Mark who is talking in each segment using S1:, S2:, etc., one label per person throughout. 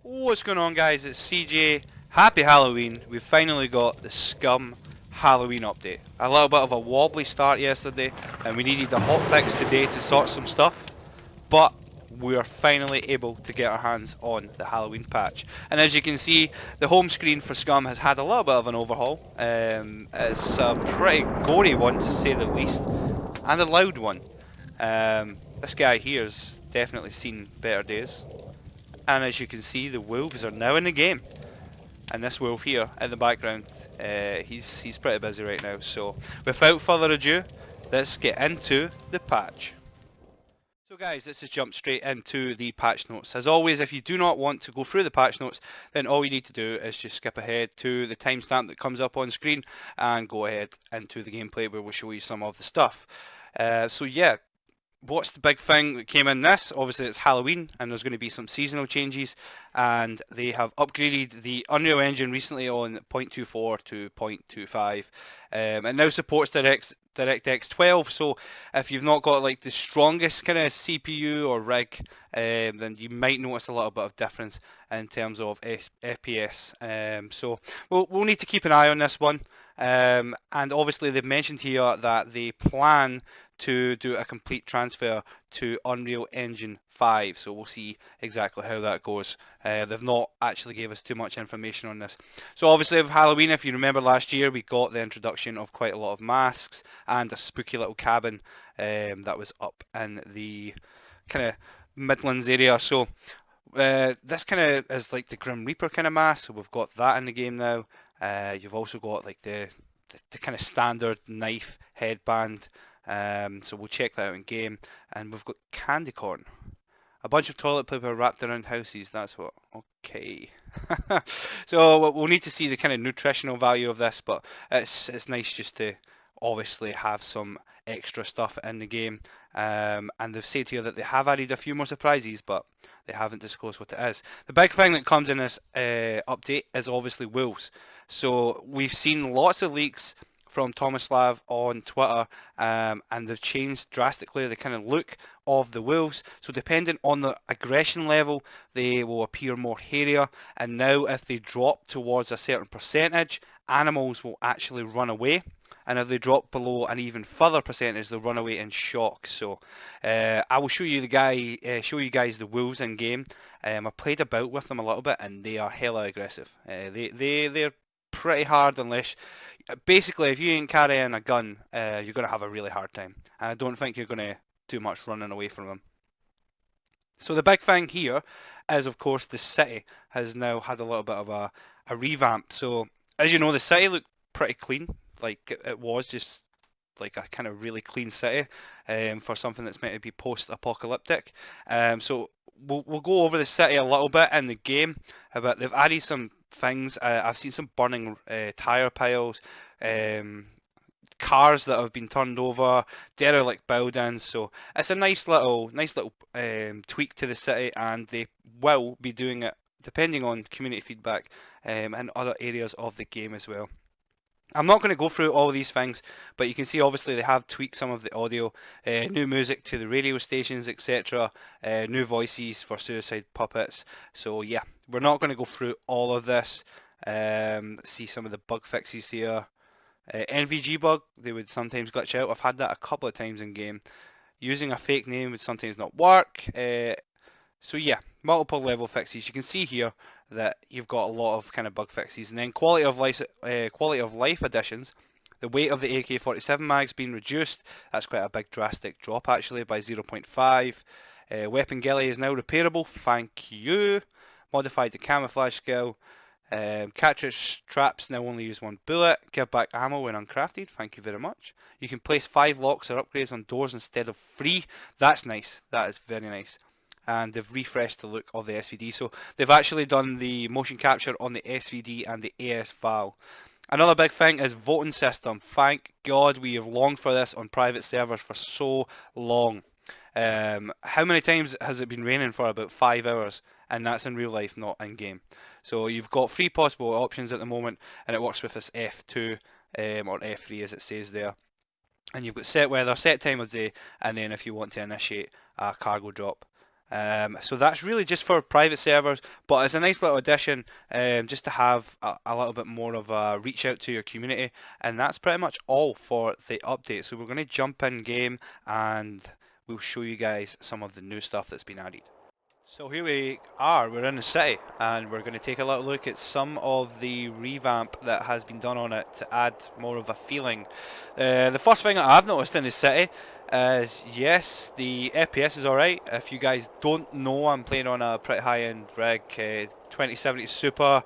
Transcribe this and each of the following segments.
S1: What's going on, guys? It's CJ. Happy Halloween. We've finally got the SCUM Halloween update. A little bit of a wobbly start yesterday and we needed a hot fix today to sort some stuff, but we are finally able to get our hands on the Halloween patch. And as you can see, the home screen for SCUM has had a little bit of an overhaul. It's a pretty gory one, to say the least, and a loud one. This guy here's definitely seen better days. And as you can see, the wolves are now in the game. And this wolf here in the background, he's pretty busy right now. So without further ado, let's get into the patch. So guys, let's just jump straight into the patch notes. As always, if you do not want to go through the patch notes, then all you need to do is just skip ahead to the timestamp that comes up on screen and go ahead into the gameplay where we'll show you some of the stuff. So yeah, what's the big thing that came in this? Obviously it's Halloween and there's going to be some seasonal changes, and they have upgraded the Unreal Engine recently on 0.24 to 0.25. It now supports DirectX 12, so if you've not got like the strongest kind of CPU or rig, then you might notice a little bit of difference in terms of FPS. So we'll need to keep an eye on this one. And obviously they've mentioned here that they plan to do a complete transfer to Unreal Engine 5, so we'll see exactly how that goes. They've not actually gave us too much information on this. So obviously with Halloween, if you remember last year, we got the introduction of quite a lot of masks and a spooky little cabin that was up in the kind of Midlands area. So this kind of is like the Grim Reaper kind of mask, so we've got that in the game now. You've also got like the kind of standard knife headband. So we'll check that out in game. And we've got candy corn. A bunch of toilet paper wrapped around houses, that's what. Okay. So we'll need to see the kind of nutritional value of this, but it's nice just to obviously have some extra stuff in the game. And they've said here that they have added a few more surprises, but they haven't disclosed what it is. The big thing that comes in this update is obviously wolves. So we've seen lots of leaks from Tomislav on Twitter, and they've changed drastically the kind of look of the wolves. So depending on the aggression level, they will appear more hairier, and now if they drop towards a certain percentage, animals will actually run away. And if they drop below an even further percentage, they'll run away in shock. So I will show you guys the wolves in game. I played about with them a little bit, and they are hella aggressive. They're pretty hard unless, basically, if you ain't carrying a gun, you're going to have a really hard time. And I don't think you're going to do much running away from them. So the big thing here is, of course, the city has now had a little bit of a revamp. So as you know, the city looked pretty clean. Like it was just like a kind of really clean city for something that's meant to be post-apocalyptic. So we'll go over the city a little bit in the game, but they've added some things. I've seen some burning tire piles, cars that have been turned over, derelict buildings. So it's a nice little tweak to the city, and they will be doing it depending on community feedback in other areas of the game as well. I'm not going to go through all of these things, but you can see obviously they have tweaked some of the audio, new music to the radio stations, etc., new voices for Suicide Puppets. So yeah, we're not going to go through all of this. See some of the bug fixes here. NVG bug, they would sometimes glitch out. I've had that a couple of times in game. Using a fake name would sometimes not work. So yeah, multiple level fixes. You can see here that you've got a lot of kind of bug fixes, and then quality of life additions. The weight of the AK-47 mag's been reduced. That's quite a big drastic drop actually, by 0.5. Weapon ghillie is now repairable. Thank you. Modified the camouflage skill. Cartridge traps now only use one bullet. Give back ammo when uncrafted. Thank you very much. You can place 5 locks or upgrades on doors instead of 3. That's nice. That is very nice. And they've refreshed the look of the SVD. So they've actually done the motion capture on the SVD and the AS file. Another big thing is voting system. Thank God, we have longed for this on private servers for so long. How many times has it been raining for about 5 hours? And that's in real life, not in game. So you've got 3 possible options at the moment, and it works with this F2 or F3 as it says there. And you've got set weather, set time of day, and then if you want to initiate a cargo drop. So that's really just for private servers, but it's a nice little addition, just to have a little bit more of a reach out to your community, and that's pretty much all for the update. So we're going to jump in game and we'll show you guys some of the new stuff that's been added. So here we are, we're in the city, and we're going to take a little look at some of the revamp that has been done on it to add more of a feeling. The first thing that I've noticed in the city is, yes, the FPS is alright. If you guys don't know, I'm playing on a pretty high-end rig, 2070 Super,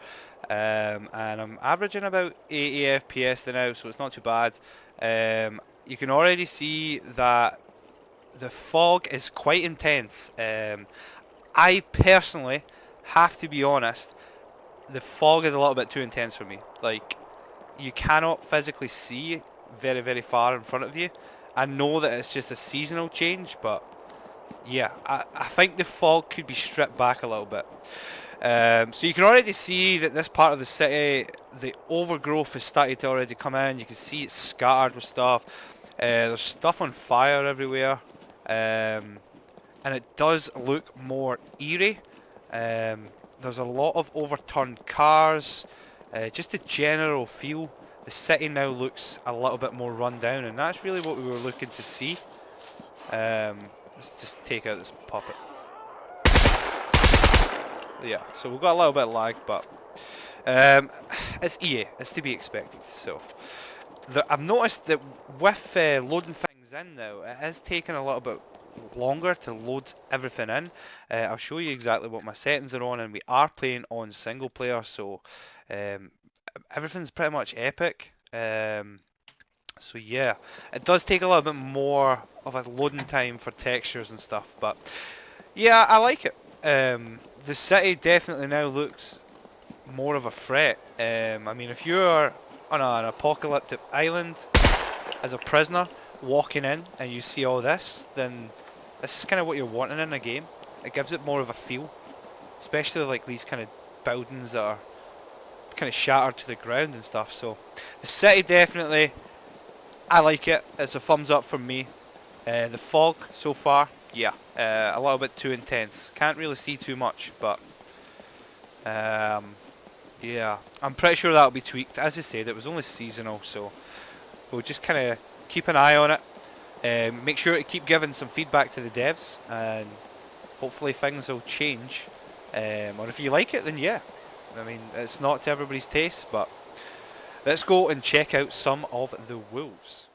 S1: and I'm averaging about 80 FPS now, so it's not too bad. You can already see that the fog is quite intense. I personally have to be honest, the fog is a little bit too intense for me. Like, you cannot physically see very, very far in front of you. I know that it's just a seasonal change, but yeah, I think the fog could be stripped back a little bit. So you can already see that this part of the city, the overgrowth has started to already come in. You can see it's scattered with stuff. There's stuff on fire everywhere. And it does look more eerie. There's a lot of overturned cars, just a general feel. The city now looks a little bit more run down, and that's really what we were looking to see. Let's just take out this puppet. Yeah, so we've got a little bit of lag, but it's EA, it's to be expected. So I've noticed that with loading things in now, it is taking a little bit longer to load everything in. I'll show you exactly what my settings are on, and we are playing on single player, so everything's pretty much epic. So yeah, it does take a little bit more of a loading time for textures and stuff, but yeah, I like it. The city definitely now looks more of a threat. I mean, if you're on an apocalyptic island as a prisoner walking in and you see all this, then this is kind of what you're wanting in a game. It gives it more of a feel, especially like these kind of buildings that are kind of shattered to the ground and stuff. So the city definitely, I like it. It's a thumbs up from me. The fog so far, yeah, a little bit too intense. Can't really see too much, but yeah, I'm pretty sure that'll be tweaked. As I said, it was only seasonal, so we'll just kind of keep an eye on it. Make sure to keep giving some feedback to the devs, and hopefully things will change. Or if you like it, then yeah. I mean, it's not to everybody's taste, but let's go and check out some of the wolves.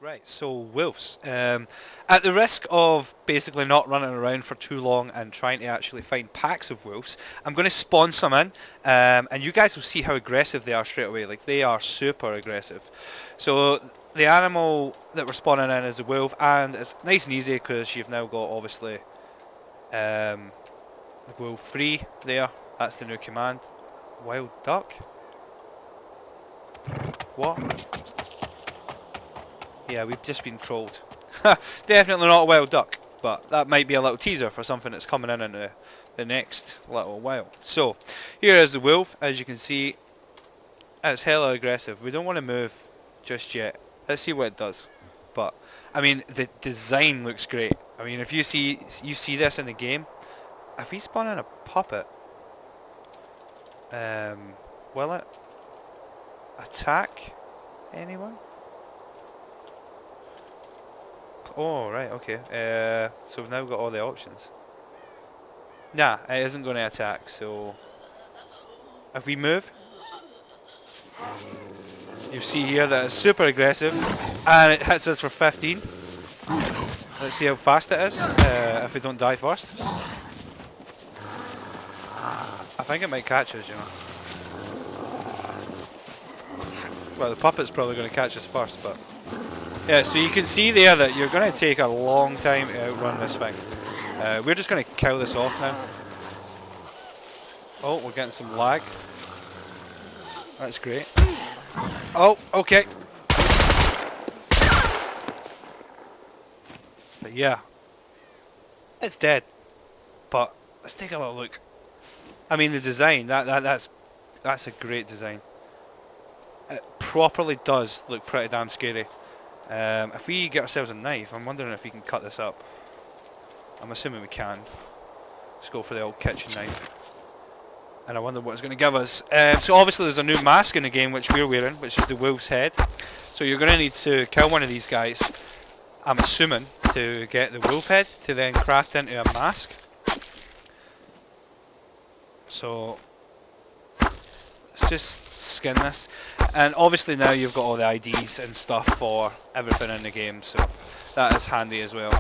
S1: Right, so wolves. At the risk of basically not running around for too long and trying to actually find packs of wolves, I'm going to spawn some in, and you guys will see how aggressive they are straight away. Like, they are super aggressive. So the animal that we're spawning in is a wolf, and it's nice and easy because you've now got obviously the wolf free there. That's the new command. Wild duck? What? Yeah, we've just been trolled. Definitely not a wild duck, but that might be a little teaser for something that's coming in the next little while. So, here is the wolf. As you can see, it's hella aggressive. We don't want to move just yet. Let's see what it does. But, I mean, the design looks great. I mean, if you see this in the game, if we spawn in a puppet, will it attack anyone? Oh, right, okay. So we've now got all the options. Nah, it isn't going to attack, so if we move, you see here that it's super aggressive, and it hits us for 15. Let's see how fast it is, if we don't die first. I think it might catch us, you know. Well, the puppet's probably going to catch us first, but yeah, so you can see there that you're going to take a long time to outrun this thing. We're just going to kill this off now. Oh, we're getting some lag. That's great. Oh, okay. But yeah, it's dead. But let's take a little look. I mean, the design, that's a great design. It properly does look pretty damn scary. If we get ourselves a knife, I'm wondering if we can cut this up. I'm assuming we can. Let's go for the old kitchen knife. And I wonder what it's going to give us. So obviously there's a new mask in the game which we're wearing, which is the wolf's head. So you're going to need to kill one of these guys, I'm assuming, to get the wolf head to then craft into a mask. So let's just skin this. And obviously now you've got all the IDs and stuff for everything in the game, so that is handy as well.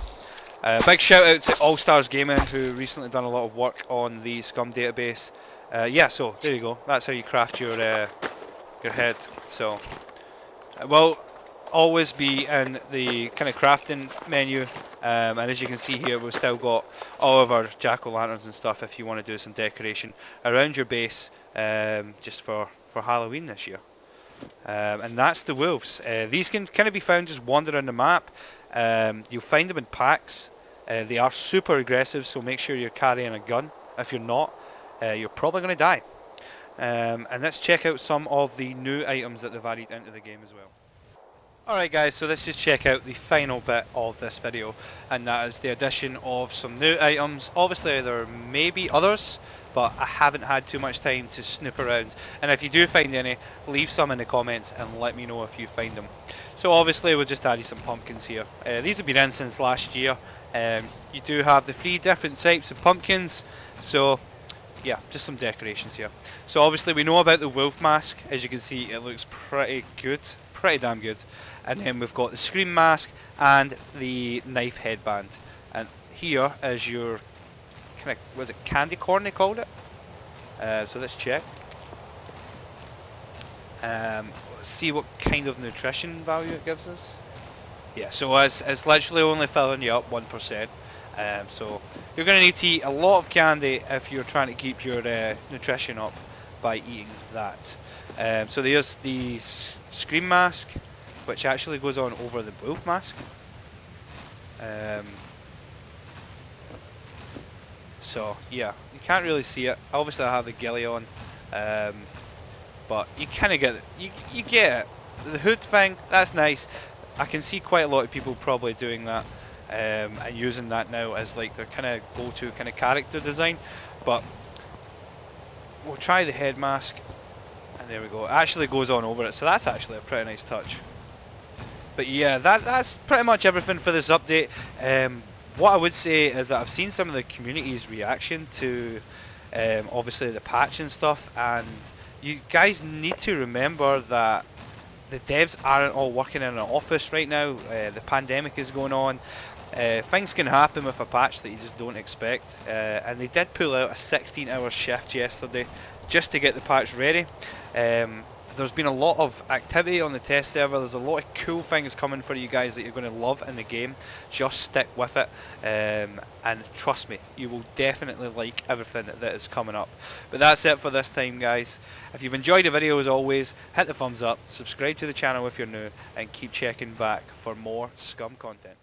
S1: Big shout out to All Stars Gaming, who recently done a lot of work on the SCUM database. Yeah, so there you go. That's how you craft your head. So it will always be in the kind of crafting menu, and as you can see here, we've still got all of our jack-o'-lanterns and stuff if you want to do some decoration around your base, just for Halloween this year. And that's the wolves. These can kind of be found just wandering the map. You'll find them in packs. They are super aggressive, so make sure you're carrying a gun. If you're not, you're probably going to die. And let's check out some of the new items that they've added into the game as well. Alright guys, so let's just check out the final bit of this video, and that is the addition of some new items. Obviously there may be others, but I haven't had too much time to snoop around, and if you do find any, leave some in the comments and let me know if you find them. So obviously we've just added some pumpkins here. These have been in since last year. You do have the 3 different types of pumpkins, so yeah, just some decorations here. So obviously we know about the wolf mask. As you can see, it looks pretty good, pretty damn good. And then we've got the scream mask and the knife headband. And here is your kind of, was it candy corn they called it? So let's check. Let's see what kind of nutrition value it gives us. Yeah, so it's literally only filling you up 1%. So you're going to need to eat a lot of candy if you're trying to keep your nutrition up by eating that. So there's the scream mask, which actually goes on over the wolf mask. So yeah, you can't really see it. Obviously I have the ghillie on, but you kind of get it. You get it. The hood thing, that's nice. I can see quite a lot of people probably doing that, and using that now as like their kind of go-to kind of character design. But we'll try the head mask, and there we go. It actually goes on over it, so that's actually a pretty nice touch. But yeah, that's pretty much everything for this update. What I would say is that I've seen some of the community's reaction to obviously the patch and stuff, and you guys need to remember that the devs aren't all working in an office right now. The pandemic is going on. Things can happen with a patch that you just don't expect, and they did pull out a 16-hour shift yesterday just to get the patch ready. There's been a lot of activity on the test server. There's a lot of cool things coming for you guys that you're going to love in the game. Just stick with it, and trust me, you will definitely like everything that is coming up. But that's it for this time, guys. If you've enjoyed the video, as always, hit the thumbs up, subscribe to the channel if you're new, and keep checking back for more SCUM content.